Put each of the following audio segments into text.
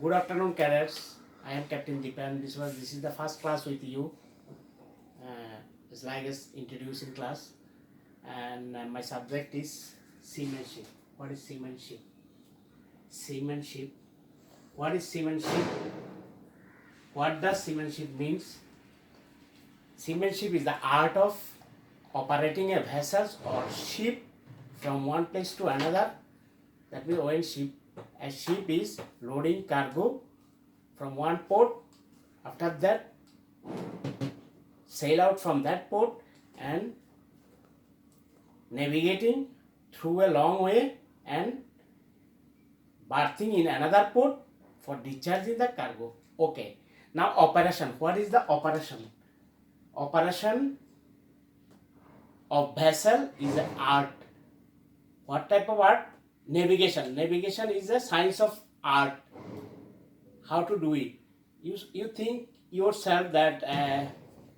Good afternoon, cadets. I am Captain Deepan. This is the first class with you. It's like a introducing class, and my subject is seamanship. What is seamanship? Seamanship. What is seamanship? What does seamanship means? Seamanship is the art of operating a vessel or ship from one place to another. That means when a ship is loading cargo from one port, after that sail out from that port and navigating through a long way and berthing in another port for discharging the cargo. Okay. Now operation. What is the operation? Operation of vessel is an art. What type of art? Navigation. Navigation is a science of art. How to do it? You think yourself that an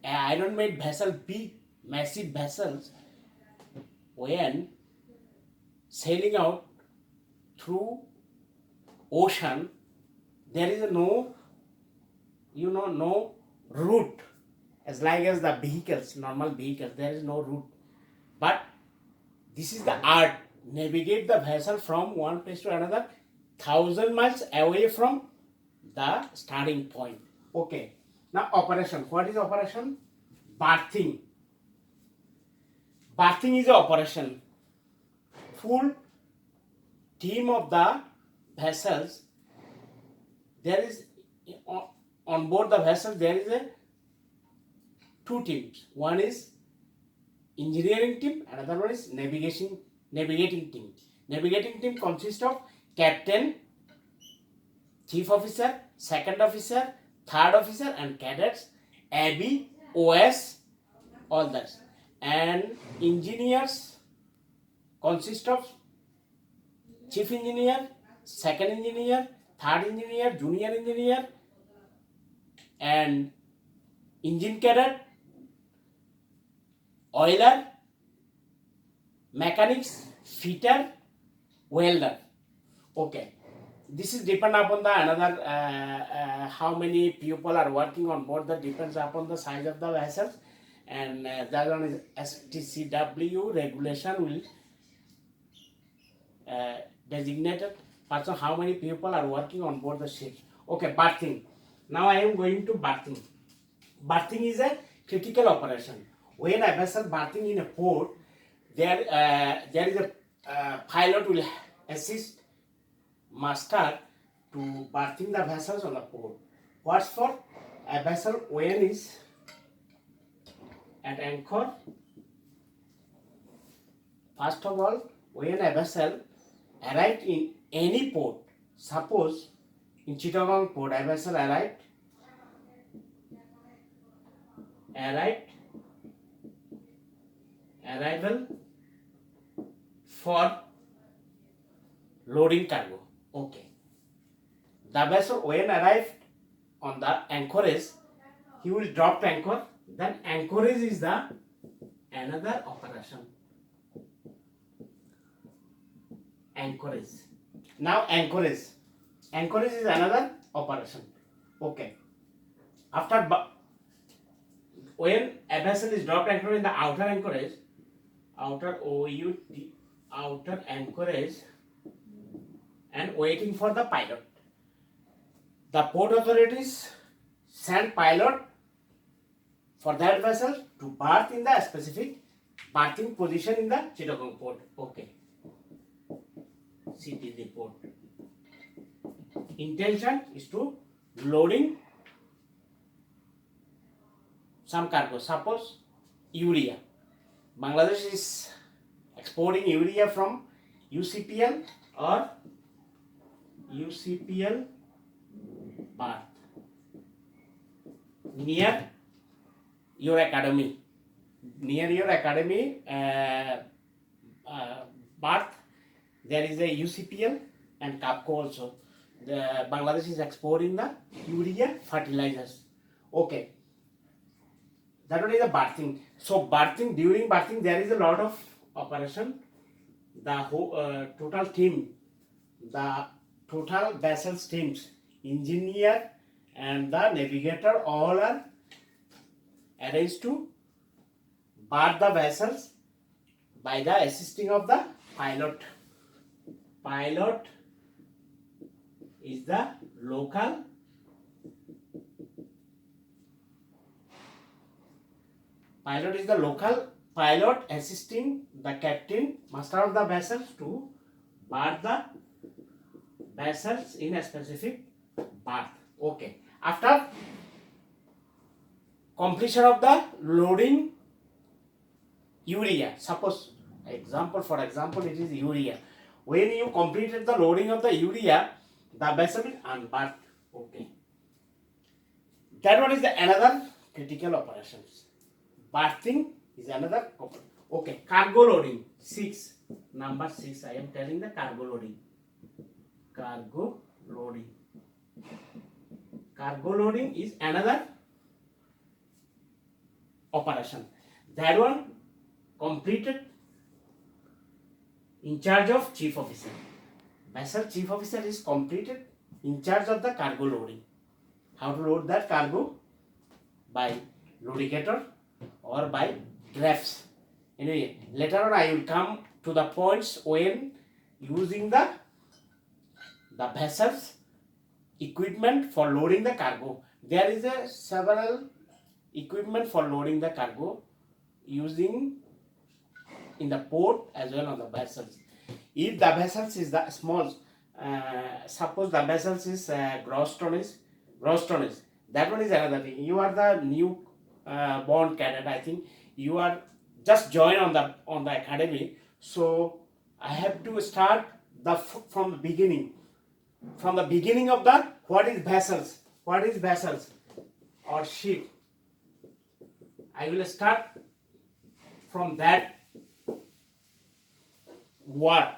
iron-made vessel, big, massive vessels, when sailing out through ocean, there is no route. As like as the vehicles, normal vehicles, there is no route. But this is the art. Navigate the vessel from one place to another, 1,000 miles away from the starting point. Okay. Now operation. What is operation? Berthing. Berthing is the operation. Full team of the vessels. There is on board the vessel there is two teams. One is engineering team, another one is navigating team. Navigating team consists of captain, chief officer, second officer, third officer, and cadets, AB, OS, all that. And engineers consist of chief engineer, second engineer, third engineer, junior engineer, and engine cadet, oiler, mechanics, fitter, welder. Okay. This is depend upon the another how many people are working on board. That depends upon the size of the vessels, and that one is STCW regulation will designated person how many people are working on board the ship. Okay, berthing. Now I am going to berthing. Berthing is a critical operation. When a vessel berthing in a port, there is a pilot will assist master to berthing the vessels on the port. What's for? A vessel when is at anchor. First of all, when a vessel arrived in any port, suppose in Chittagong port, a vessel arrived arrival for loading cargo. Okay. The vessel when arrived on the anchorage, he will drop the anchor. Then anchorage is the another operation. Anchorage. Now anchorage. Anchorage is another operation. Okay. After when a vessel is dropped anchor in the outer anchorage, outer anchorage, and waiting for the pilot. The port authorities send pilot for that vessel to berth in the specific berthing position in the Chittagong port. Okay. CTD port. Intention is to loading some cargo. Suppose urea. Bangladesh is exporting urea from UCPL or UCPL berth near your academy. Near your academy berth, there is a UCPL and CAPCO also. The Bangladesh is exporting the urea fertilizers. Okay. That one is the berthing. So berthing, during berthing there is a lot of operation. The whole total team, the total vessels teams engineer and the navigator all are arranged to bar the vessels by the assisting of the pilot. Pilot is the local pilot assisting the captain, master of the vessels to bar the vessels in a specific berth. Okay. After completion of the loading urea, suppose for example it is urea. When you completed the loading of the urea, the vessel will unberth. Okay. That one is the another critical operations. Berthing is another. Okay. Cargo loading 6. Number 6. I am telling the cargo loading. Cargo loading. Cargo loading is another operation. That one completed in charge of chief officer. Vessel chief officer is completed in charge of the cargo loading. How to load that cargo? By lubricator or by drafts. Anyway, later on I will come to the points when using the vessels equipment for loading the cargo. There is a several equipment for loading the cargo using in the port as well on the vessels. If the vessels is the small, suppose the vessels is gross tonnage, that one is another thing. You are the new born cadet. I think you are just joined on the academy, so I have to start from the beginning. From the beginning of the what is vessels or ship. I will start from that word,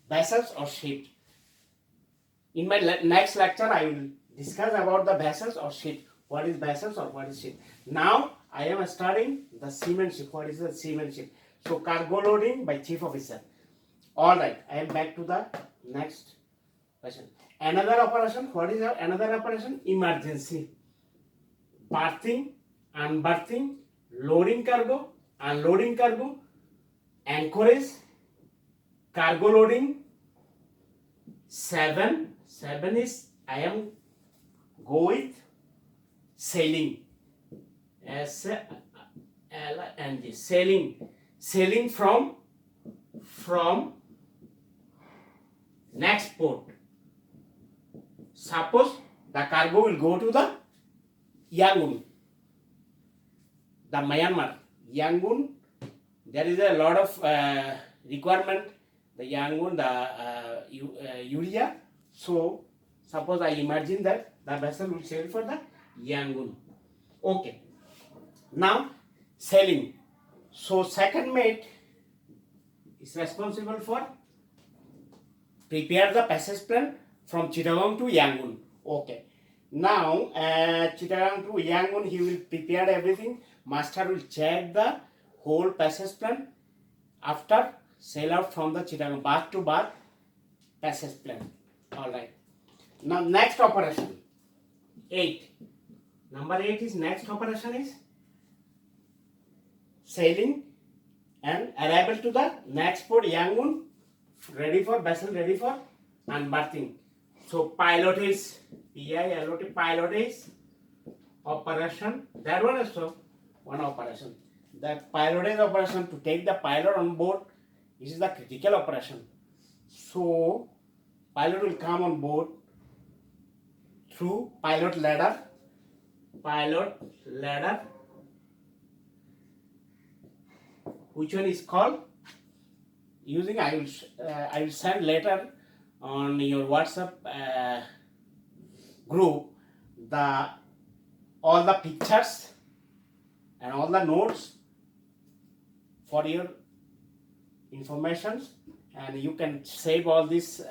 vessels or ship. In my next lecture I will discuss about the vessels or ship. What is vessels or what is ship? Now I am studying the seamanship. What is the seamanship? So cargo loading by chief officer. Alright, I am back to the next question. Another operation, what is another operation? Emergency. Berthing, unberthing, loading cargo, unloading cargo, anchorage, cargo loading. 7 is I am go with sailing. S-L-I-N-G. Sailing from next port. Suppose the cargo will go to the Yangon, the Myanmar. Yangon, there is a lot of requirement. The Yangon, the urea. So suppose I imagine that the vessel will sail for the Yangon. Okay. Now sailing. So second mate is responsible for prepare the passage plan from Chittagong to Yangon. Okay. Now Chittagong to Yangon, he will prepare everything. Master will check the whole passage plan after sail out from the Chittagong, berth to berth passage plan. Alright. Now next operation 8. Number 8 is next operation is sailing and arrival to the next port Yangon, vessel ready for unberthing. So pilot is P-I-L-O-T, pilot is operation. That one is one operation. The pilot is operation to take the pilot on board. This is the critical operation. So pilot will come on board through pilot ladder. Which one is called? Using I will send later on your WhatsApp group all the pictures and all the notes for your information, and you can save all these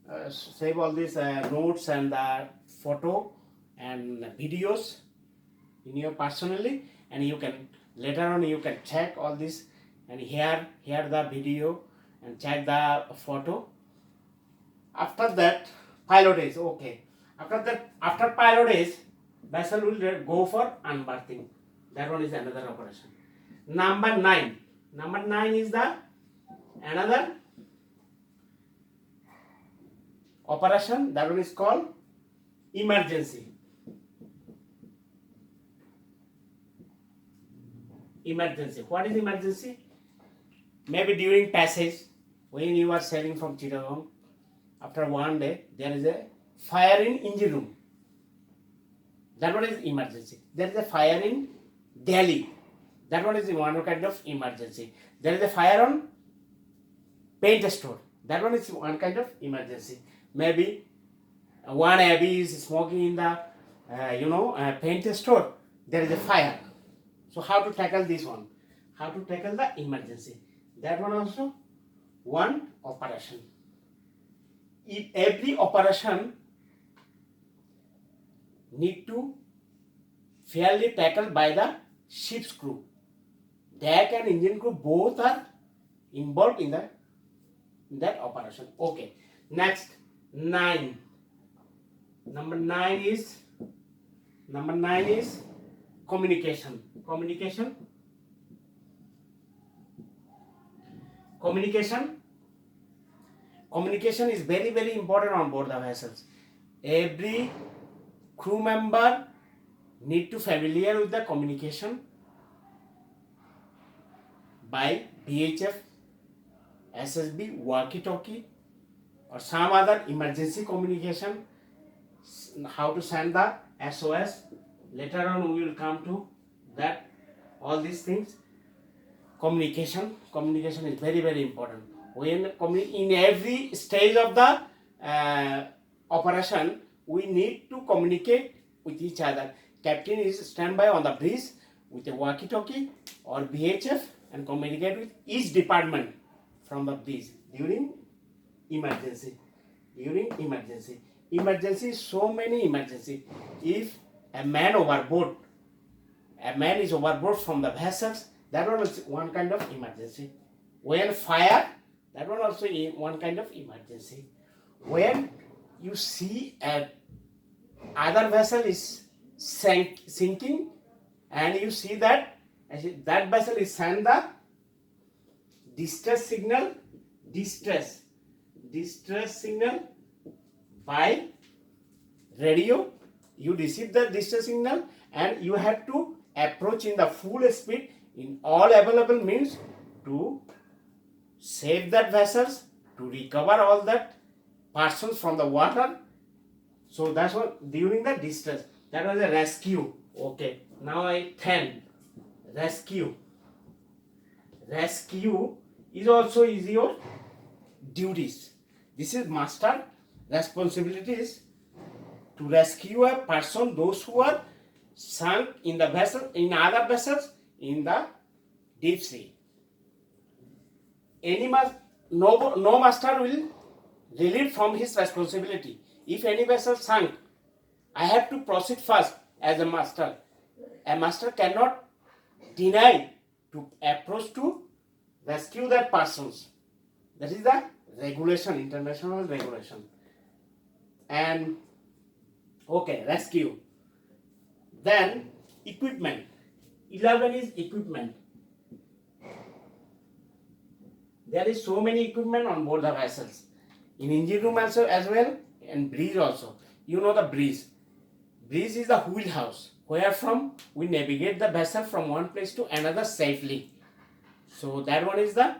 notes and the photo and videos in your personally, and you can later on you can check all this and hear the video and check the photo. After that pilot is okay. After that, after pyrolysis, vessel will go for unberthing. That one is another operation. Number 9. Number 9 is the another operation. That one is called emergency. Emergency. What is emergency? Maybe during passage, when you are sailing from Chittagong, after one day, there is a fire in engine room. That one is emergency. There is a fire in Delhi. That one is one kind of emergency. There is a fire on paint store. That one is one kind of emergency. Maybe one abbey is smoking in the paint store. There is a fire. So how to tackle this one? How to tackle the emergency? That one also one operation. If every operation need to fairly tackled by the ship's crew. Deck and engine crew both are involved in that operation. Okay. Next, 9. Number 9 is communication. Communication is very, very important on board the vessels. Every crew member need to familiar with the communication by VHF, SSB, walkie-talkie, or some other emergency communication. How to send the SOS. Later on we will come to that. All these things. Communication is very, very important. When in every stage of the operation, we need to communicate with each other. Captain is standby on the bridge with a walkie-talkie or VHF and communicate with each department from the bridge during emergency. Emergency, so many emergency. If a man is overboard from the vessels, that one is one kind of emergency. When fire, that one also is one kind of emergency. When you see other vessel is sinking, and you see that vessel is send the distress signal by radio. You receive the distress signal and you have to approach in the full speed in all available means to save that vessels, to recover all that persons from the water. So that's what during the distress. That was a rescue. Okay. Now 10. Rescue. Rescue is also your duties. This is master responsibilities to rescue a person, those who are sunk in the vessel, in other vessels in the deep sea. No master will relieve from his responsibility. If any vessel sunk, I have to proceed first as a master. A master cannot deny to approach to rescue that persons. That is the regulation, international regulation. And okay, rescue. Then equipment. 11 is equipment. There is so many equipment on board the vessels. In engine room also as well, and bridge also. You know the bridge. Bridge is the wheelhouse, where from we navigate the vessel from one place to another safely. So that one is the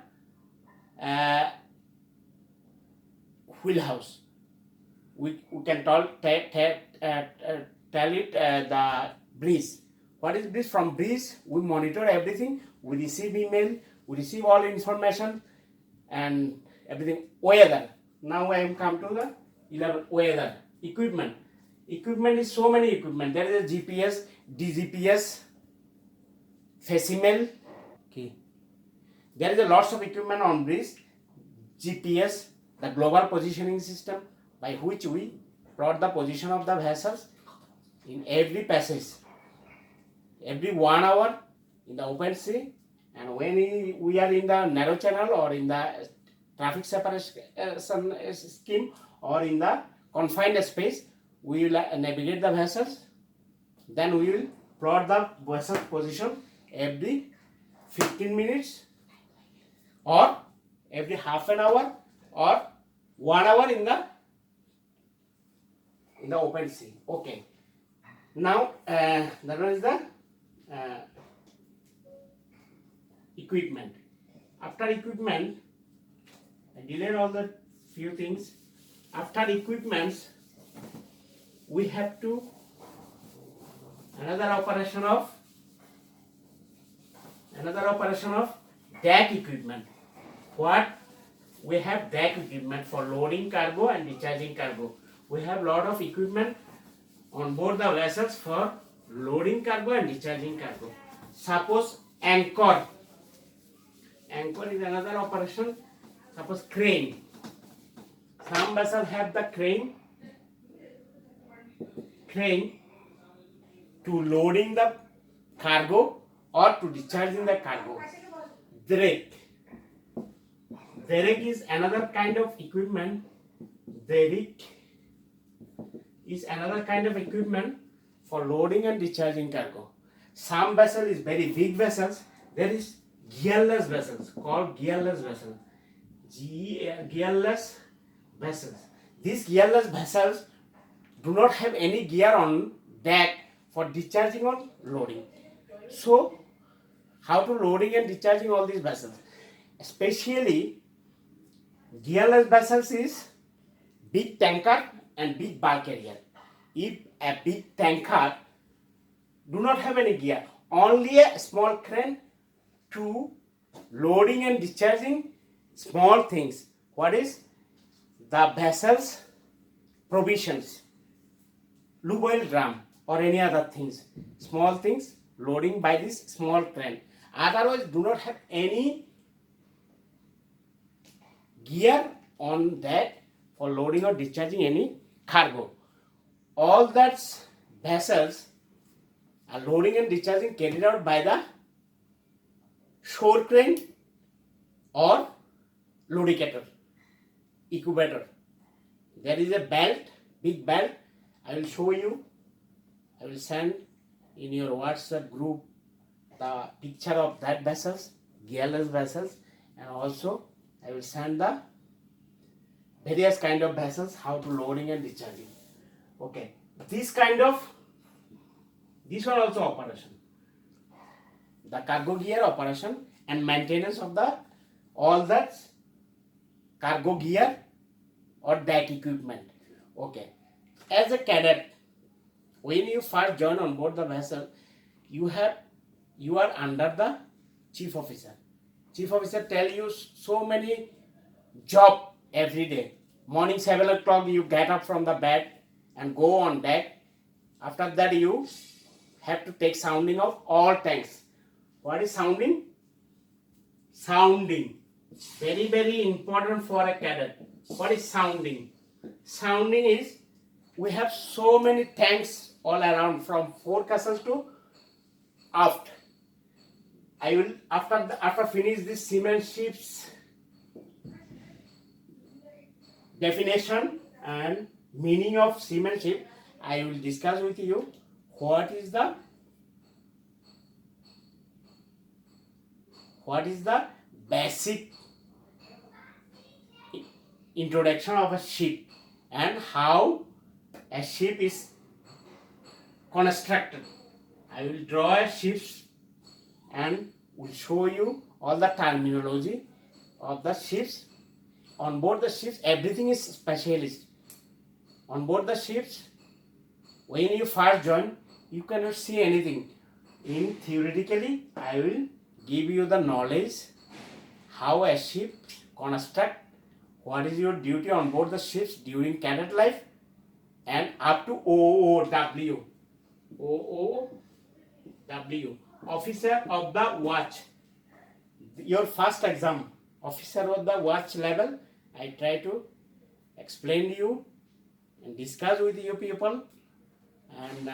wheelhouse. We can tell it the bridge. What is bridge? From bridge we monitor everything. We receive email. We receive all information and everything. Weather. Now I am come to the 11 weather. Equipment. Equipment is so many equipment. There is a GPS, DGPS, Facsimile. Okay. There is a lots of equipment on bridge. GPS, the global positioning system, by which we plot the position of the vessels in every passage, every 1 hour in the open sea, and when we are in the narrow channel or in the traffic separation scheme or in the confined space, we will navigate the vessels. Then we will plot the vessel position every 15 minutes or every half an hour or 1 hour in the open sea. Okay. Now that one is the equipment. After equipment, I delayed all the few things. After equipments, we have to another operation of deck equipment. What we have deck equipment for loading cargo and discharging cargo. We have lot of equipment on board the vessels for loading cargo and discharging cargo. Suppose anchor is another operation. Suppose crane. Some vessels have the crane to loading the cargo or to discharging the cargo. Derrick is another kind of equipment. Derrick is another kind of equipment for loading and discharging cargo. Some vessel is very big vessels. There is gearless vessels called gearless vessels. Gearless vessels. These gearless vessels do not have any gear on deck for discharging or loading. So, how to loading and discharging all these vessels? Especially gearless vessels is big tanker and big bulk carrier. If a big tanker do not have any gear, only a small crane to loading and discharging small things. What is the vessel's provisions, lube oil drum or any other things, small things loading by this small crane. Otherwise, do not have any gear on that for loading or discharging any cargo. All that vessels are loading and discharging carried out by the shore crane or lubricator, incubator. There is a belt, big belt. I will show you. I will send in your WhatsApp group the picture of that vessels, gearless vessels, and also I will send the various kind of vessels, how to loading and discharging. Okay, this one also operation. The cargo gear operation and maintenance of the all that cargo gear or deck equipment. Okay, as a cadet, when you first join on board the vessel, you are under the chief officer. Chief officer tell you so many job every day. Morning 7 o'clock you get up from the bed and go on deck. After that you have to take sounding of all tanks. What is sounding? Sounding. Very, very important for a cadet. What is sounding? Sounding is, we have so many tanks all around from forecastle to aft. I will after finish this seamanship's definition and meaning of seamanship, I will discuss with you what is the basic introduction of a ship and how a ship is constructed. I will draw a ship and will show you all the terminology of the ships. On board the ships, everything is specialist. On board the ships, when you first join, you cannot see anything. In theoretically, I will give you the knowledge how a ship construct, what is your duty on board the ships during cadet life, and up to OOW. OOW, Officer of the Watch. Your first exam, Officer of the Watch level, I try to explain to you and discuss with you people, and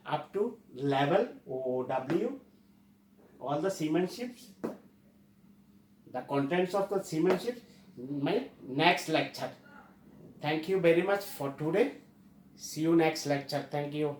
up to level OOW, all the seamanships, the contents of the seamanship, my next lecture. Thank you very much for today. See you next lecture. Thank you.